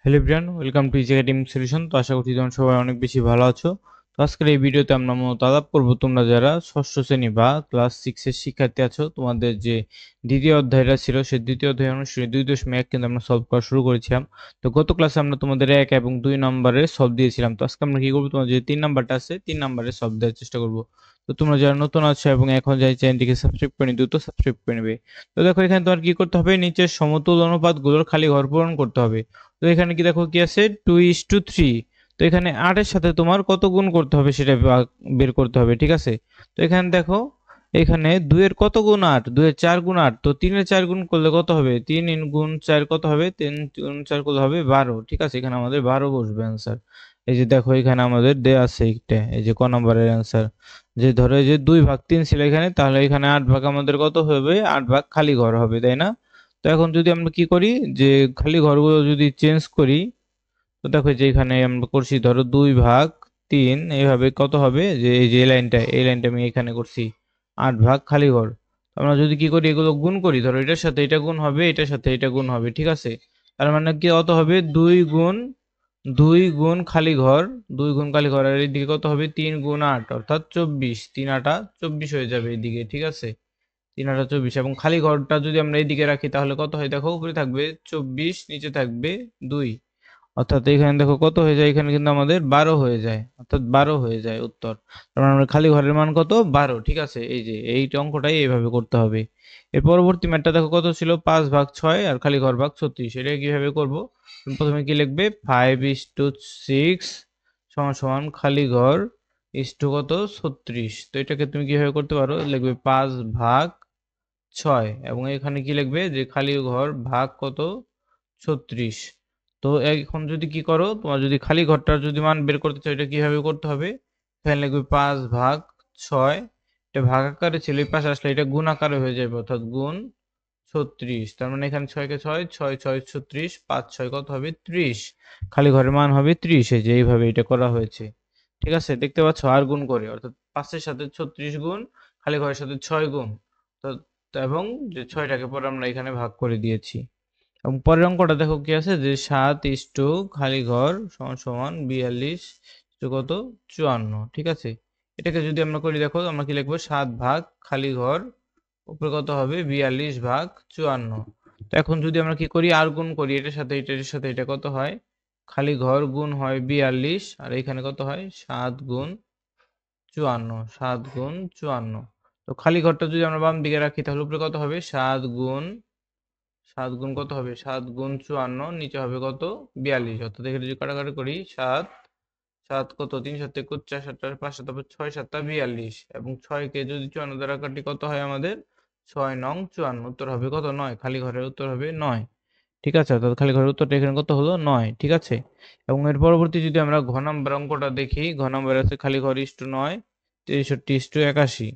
Hello everyone, welcome to easy academic solution. তো আশা করছি তোমরা সবাই অনেক বেশি ভালো আছো। তো আজকের এই ভিডিওতে আমরা মূলত আলাপ করবো তোমরা যারা ষষ্ঠ শ্রেণী বা ক্লাস 6 এর শিক্ষার্থী আছো, তোমাদের যে দ্বিতীয় অধ্যায়টা ছিল সেই দ্বিতীয় অধ্যায় অনুসারে 2.1 কিন্তু আমরা সলভ করা শুরু করেছিলাম। তো গত ক্লাসে আমরা তোমাদের 1 এবং 2 নম্বরে সলভ দিয়েছিলাম। তো আজকে আমরা কি করবো, তোমাদের যে 3 নাম্বারটা আছে 3 নম্বরে সলভ দেওয়ার চেষ্টা করবো। তো তোমরা যারা নতুন আছো এবং এখন যাই চ্যানেলটিকে সাবস্ক্রাইব করে দ্রুত সাবস্ক্রাইব করে নেবে। তো দেখো এখানে তোমার কি করতে হবে, নিচের সমতুল অনুপাতগুলোর খালি ঘর পূরণ করতে হবে। তো এখানে কি দেখো কি আছে 2:3। তো এখানে 8 এর সাথে তোমার কত গুণ করতে হবে সেটা বের করতে হবে, ঠিক আছে। তো এখানে দেখো, এখানে 2 এর কত গুণ 8, 2 এর 4 গুণ 8। তো 3 এর 4 গুণ করলে কত হবে, 3 গুণ 4 কত হবে, 3 গুণ 4 করলে হবে 12, ঠিক আছে। এখানে আমাদের 12 বসবে অ্যান্সার। এই যে দেখো এখানে আমাদের দেয়া আছে একটা, এই যে ক নম্বরের অ্যান্সার, যে ধরো এই যে 2/3 ছিল এখানে, তাহলে এখানে 8 ভাগ আমাদের কত হবে, 8 ভাগ খালি ঘর হবে, তাই না। তো এখন যদি আমরা কি করি, যে খালি ঘরগুলো যদি চেঞ্জ করি, তো দেখো যে এখানে আমরা করছি ধরো 2/3, এইভাবে কত হবে, যে এই যে এই লাইনটা আমি এখানে করছি 8 ভাগ খালি ঘর। তো আমরা যদি কি করি, এগুলো গুণ করি, ধরো এটার সাথে এটা গুণ হবে, এটার সাথে এটা গুণ হবে, ঠিক আছে। তার মানে কি কত হবে, 2 গুণ খালি ঘর, 2 গুণ খালি ঘর, আর এইদিকে কত হবে 3 গুণ 8 অর্থাৎ 24, 3 8 24 হয়ে যাবে এইদিকে, ঠিক আছে। 3 8 24, এবং খালি ঘরটা যদি আমরা এইদিকে রাখি তাহলে কত হয়, দেখো উপরে থাকবে 24, নিচে থাকবে 2, অর্থাৎ এখানে দেখো কত হয়ে যায়, এখানে কিন্তু আমাদের 12 হয়ে যায়, অর্থাৎ 12 হয়ে যায় উত্তর। তার মানে আমরা খালি ঘরের মান কত, 12, ঠিক আছে। এই যে এই অঙ্কটাই এইভাবে করতে হবে। এর পরবর্তী ম্যাথটা দেখো কত ছিল, 5/6 আর খালি ঘর ভাগ 36। এটা কিভাবে করব, তুমি প্রথমে কি লিখবে, 5:6 সমান সমান খালি ঘর ইস্টু কত 36। তো এটাকে তুমি কিভাবে করতে পারো, লিখবে 5/6, এবং এখানে কি লিখবে, যে খালি ঘর ভাগ কত 36। তো এখন যদি কি করো, তোমার যদি খালি ঘরটার যদি মান বের করতে চাও, এটা কিভাবে করতে হবে, এখানে লিখবে 5/6, এটা ভাগ আকারে ছিল, এই পাশে আসলে এটা গুণ আকারে হয়ে যাবে, অর্থাৎ গুণ 36। তার মানে এখানে 6 কে 6, 6 6 36, 5 6 কত হবে 30, খালি ঘরের মান হবে 30। এই যে এইভাবে এটা করা হয়েছে, ঠিক আছে। দেখতে পাচ্ছ, আর গুণ করে, অর্থাৎ 5 এর সাথে 36 গুণ, খালি ঘরের সাথে 6 গুণ। তো এবং যে 6টাকে পরে আমরা এখানে ভাগ করে দিয়েছি। এবং পরের অঙ্কটা দেখো কি আছে, যে 7 খালি ঘর সমান সমান 42 কত 54, ঠিক আছে। এটাকে যদি আমরা করি, দেখো আমরা কি লিখবো, 7 ভাগ খালি ঘর উপরে কত হবে 42/54। তো এখন যদি আমরা কি করি, আর গুণ করি, এটার সাথে এটার সাথে এটা কত হয়, খালি ঘর গুণ হয় 42, আর এখানে কত হয় 7 গুণ 54, 7 গুণ 54। তো খালি ঘরটা যদি আমরা বাম দিকে রাখি তাহলে উপরে কত হবে, 7 গুণ কত হবে, 7 গুণ 54, নিচে হবে কত 42, অর্থাৎ এখানে যদি কাটাকাটি করি, 7 7 কত, 3 7 একুশ, 4 7 5 7 6 7 42, এবং 6 কে যদি 54 দ্বারা কাটি কত হয় আমাদের, 6 নং 54, উত্তর হবে কত 9, খালি ঘরের উত্তর হবে 9, ঠিক আছে। অর্থাৎ খালি ঘরের উত্তরটা এখানে কত হলো 9, ঠিক আছে। এবং এর পরবর্তী যদি আমরা ঘ নাম্বার অঙ্কটা দেখি, ঘ নাম্বার আছে খালি ঘর ইস্টু 9, 63:81।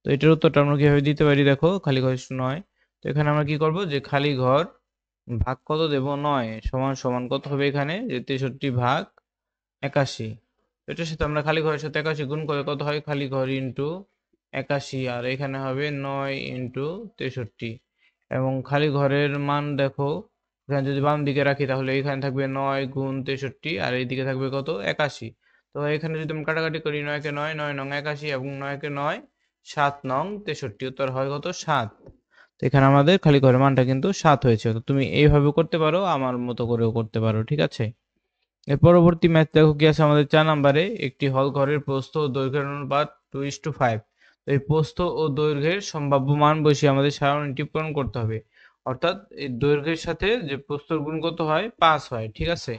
তো এটার উত্তরটা আমরা কিভাবে দিতে পারি, দেখো খালি ঘর ইস্টু 9। তো এখানে আমরা কি করব, যে খালি ঘর ভাগ কত দেব, 9 সমান সমান কত হবে, এখানে যে 63/81। এটার সাথে আমরা খালি ঘরের সাথে 81 গুণ করে কত হয়, খালি ঘর ইন্টু 81, আর এখানে হবে 9 ইন্টু 63। এবং খালি ঘরের মান দেখো, এখানে যদি বাম দিকে রাখি তাহলে এখানে থাকবে 9 গুণ 63, আর এইদিকে থাকবে কত 81। তো এখানে যদি আমরা কাটাকাটি করি, 9 কে 9, 9 নং 81, এবং 9 কে 9, 7 নং 63, উত্তর হয় কত 7। তো এখানে আমাদের খালি ঘরের মানটা কিন্তু 7 হয়েছে। তো তুমি এইভাবে করতে পারো, আমার মতো করেও করতে পারো, ঠিক আছে। এর পরবর্তী ম্যাথ দেখো কি আছে আমাদের 4 নম্বরে, একটি হল ঘরের প্রস্থ ও দৈর্ঘ্যের অনুপাত 2:5। তো এই প্রস্থ ও দৈর্ঘ্যের সম্ভাব্য মান বসিয়ে আমাদের সারণীটি পূরণ করতে হবে। অর্থাৎ এই দৈর্ঘ্যের সাথে যে প্রস্থর গুণ কত হয়, 5 হয়, ঠিক আছে।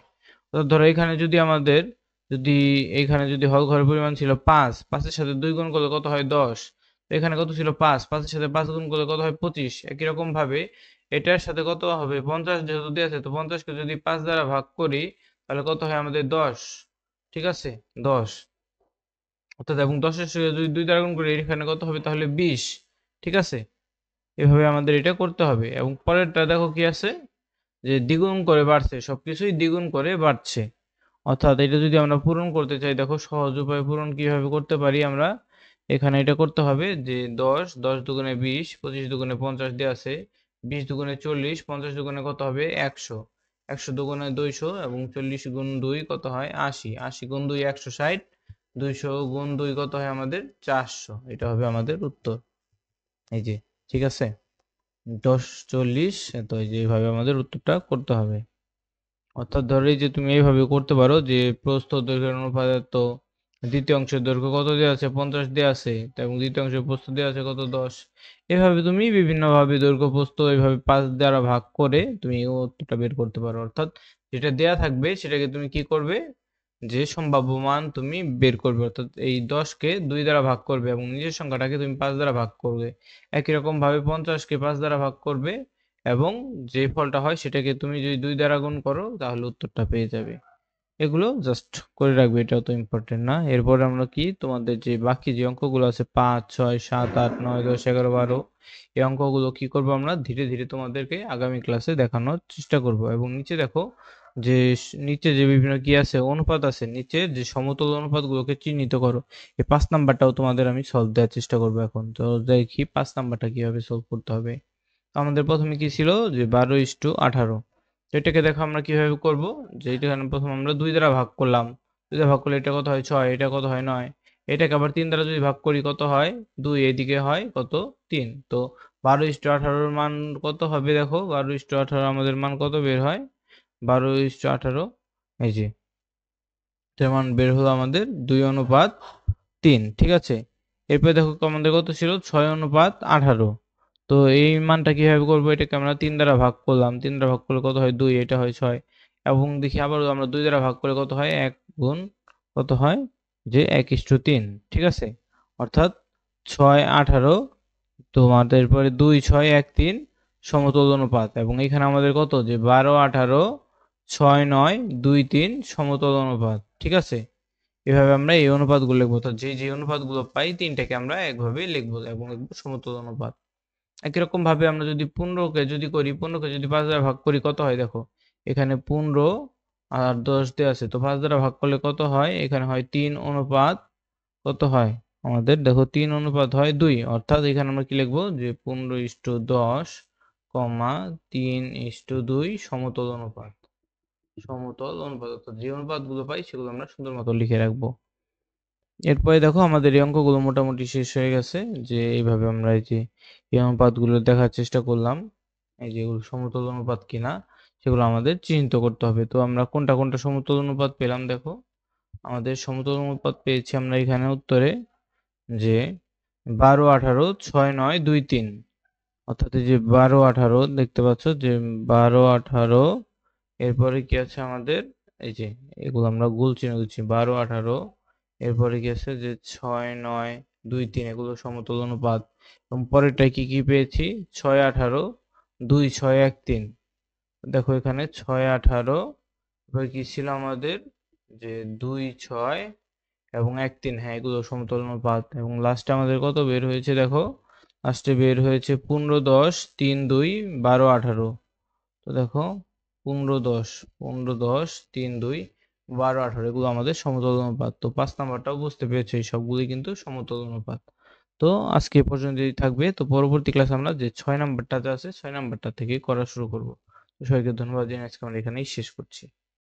তো ধরো এখানে যদি আমাদের, যদি এইখানে যদি হল ঘরের পরিমাণ ছিল 5, 5 এর সাথে 2 গুণ করলে কত হয় 10। তো এখানে কত ছিল 5, 5 এর সাথে 5 গুণ করলে কত হয় 25। একই রকম ভাবে এটার সাথে কত হবে 50, যেহেতু দেওয়া আছে, তো 50 কে যদি 5 দ্বারা ভাগ করি তাহলে কত হয় আমাদের 10, ঠিক আছে 10, অর্থাৎ এবং 10 এর সাথে যদি 2 দ্বারা গুণ করি এখানে কত হবে তাহলে 20, ঠিক আছে। এভাবে আমাদের এটা করতে হবে। এবং পরেরটা দেখো কি আছে, যে দ্বিগুণ করে বাড়ছে, সবকিছুই দ্বিগুণ করে বাড়ছে। অর্থাৎ এটা যদি আমরা পূরণ করতে চাই, দেখো সহজ উপায়ে পূরণ কিভাবে করতে পারি আমরা, এখানে এটা করতে হবে, যে 10, 10 দুগুণে 20, 25 দুগুণে 50 দেওয়া আছে, 20 দুগুণে 40, 50 দুগুণে কত হবে 100, 100 দুগুণে 200 এবং 40 গুণ 2 কত হয় 80, 80 গুণ 2 160, 200 গুণ 2 কত হয় আমাদের 400। এটা হবে আমাদের উত্তর। এই যে ঠিক আছে 10 40, তো এই যে এইভাবে আমাদের উত্তরটা করতে হবে। অর্থাৎ ধরো এই যে তুমি এইভাবে করতে পারো যে প্রস্থ দৈর্ঘ্যের অনুপাতে তো দ্বিতীয় অংশের দৈর্ঘ্য কত দেওয়া আছে 50 দেওয়া আছে, এবং দ্বিতীয় অংশের প্রস্থ দেওয়া আছে কত 10। এভাবে তুমি বিভিন্নভাবে দৈর্ঘ্য প্রস্থ এইভাবে 5 দ্বারা ভাগ করে তুমি এই উত্তরটা বের করতে পারো। অর্থাৎ যেটা দেয়া থাকবে সেটাকে তুমি কি করবে, যে সম্ভাব্য মান তুমি বের করবে। অর্থাৎ এই 10কে 2 দ্বারা ভাগ করবে এবং নিজের সংখ্যাটাকে তুমি 5 দ্বারা ভাগ করবে। একই রকম ভাবে 50কে 5 দ্বারা ভাগ করবে এবং যে ফলটা হয় সেটাকে তুমি যদি 2 দ্বারা গুণ করো তাহলে উত্তরটা পেয়ে যাবে। এগুলো জাস্ট করে রাখবে, এটাও তো ইম্পর্টেন্ট না। এরপরে আমরা কি তোমাদের যে বাকি যে অঙ্কগুলো আছে 5 6 7 8 9 10 11 12, এই অঙ্কগুলো কি করব আমরা ধীরে ধীরে তোমাদেরকে আগামী ক্লাসে দেখানোর চেষ্টা করব। এবং নিচে দেখো যে নিচে যে বিভিন্ন কি আছে অনুপাত আছে, নিচে যে সমতল অনুপাতগুলোকে চিহ্নিত করো। এই 5 নাম্বারটাও তোমাদের আমি সলভ দেওয়ার চেষ্টা করব এখন। তো দেখি 5 নাম্বারটা কিভাবে সলভ করতে হবে। আমাদের প্রথমে কি ছিল যে 12:18। তো এটাকে দেখো আমরা কিভাবে করব, যে এখানে প্রথম আমরা 2 দ্বারা ভাগ করলাম, 2 দ্বারা ভাগ করলে এটা কত হয় 6, এটা কত হয় 9, এটাকে আবার 3 দ্বারা যদি ভাগ করি কত হয় 2, এদিকে হয় কত 3। তো 12:18 এর মান কত হবে দেখো, 12:18 আমাদের মান কত বের হয় 12:18, এই যে এটার মান বের হলো আমাদের 2:3। ঠিক আছে, এরপরে দেখো আমাদের কত ছিল 6:18। তো এই মানটা কিভাবে করবো, এটাকে আমরা 3 দ্বারা ভাগ করলাম, 3 দ্বারা ভাগ করলে কত হয় 2, এটা হয় 6, এবং দেখি আবার আমরা 2 দ্বারা ভাগ করলে কত হয় 1 গুণ কত হয় যে 1:3। ঠিক আছে, অর্থাৎ 6:18 তোমাদের পরে 2 6 1 3 সমতল অনুপাত, এবং এখানে আমাদের কত যে 12:18 6 9 2 3 সমতল অনুপাত। ঠিক আছে, এভাবে আমরা এই অনুপাতগুলো লিখবো। অর্থাৎ যে অনুপাতগুলো পাই তিনটাকে আমরা একভাবে লিখবো এবং লিখবো সমতল অনুপাত। একই রকম ভাবে আমরা যদি 15কে যদি করি, 15কে যদি 5 দ্বারা ভাগ করি কত হয় দেখো, এখানে 15 আর 10 দেওয়া আছে, তো 5 দ্বারা ভাগ করলে কত হয়, এখানে হয় 3 অনুপাত কত হয় আমাদের দেখো 3 অনুপাত হয় 2। অর্থাৎ এখানে আমরা কি লিখবো যে 15:10, 3:2 সমতল অনুপাত। সমতল অনুপাত অর্থাৎ যে অনুপাতগুলো পাই সেগুলো আমরা সুন্দর মতো লিখে রাখবো। এরপরে দেখো আমাদের এই অঙ্কগুলো মোটামুটি শেষ হয়ে গেছে। যে এইভাবে আমরা এই যে এই অনুপাতগুলো দেখার চেষ্টা করলাম, এই যে এগুলো সমতল অনুপাত কিনা সেগুলো আমাদের চিহ্নিত করতে হবে। তো আমরা কোনটা কোনটা সমতল অনুপাত পেলাম দেখো, আমাদের সমতল অনুপাত পেয়েছি আমরা এখানে উত্তরে যে 12:18 6 9 2 3। অর্থাৎ এই যে 12:18 দেখতে পাচ্ছ যে 12:18, এরপরে কি আছে আমাদের এই যে এগুলো আমরা গোল চিহ্ন দিচ্ছি 12:18, এরপরে কি আছে যে 6 9 2 3, এগুলো সমতল অনুপাত। এবং পরেরটা কি কি পেয়েছি 6:18 2 6 1 3। দেখো এখানে 6:18, এবার কি ছিল আমাদের যে 2 6 এবং 1 3, হ্যাঁ এগুলো সমতল অনুপাত। এবং লাস্টে আমাদের কত বের হয়েছে দেখো, লাস্টে বের হয়েছে 15 10 3 2 12 18। তো দেখো 15 10 15 10 3 2 12 18, এগুলো আমাদের সমতল অনুপাত। তো 5 নাম্বারটাও বুঝতে পেরেছো, এই সবগুলোই কিন্তু সমতল অনুপাত। তো আজকে এ পর্যন্তই থাকবে। তো পরবর্তী ক্লাসে আমরা যে 6 নাম্বারটাতে আছে 6 নাম্বারটা থেকে করা শুরু করব। তো সবাইকে ধন্যবাদ জানিয়ে আজকে আমরা এখানেই শেষ করছি।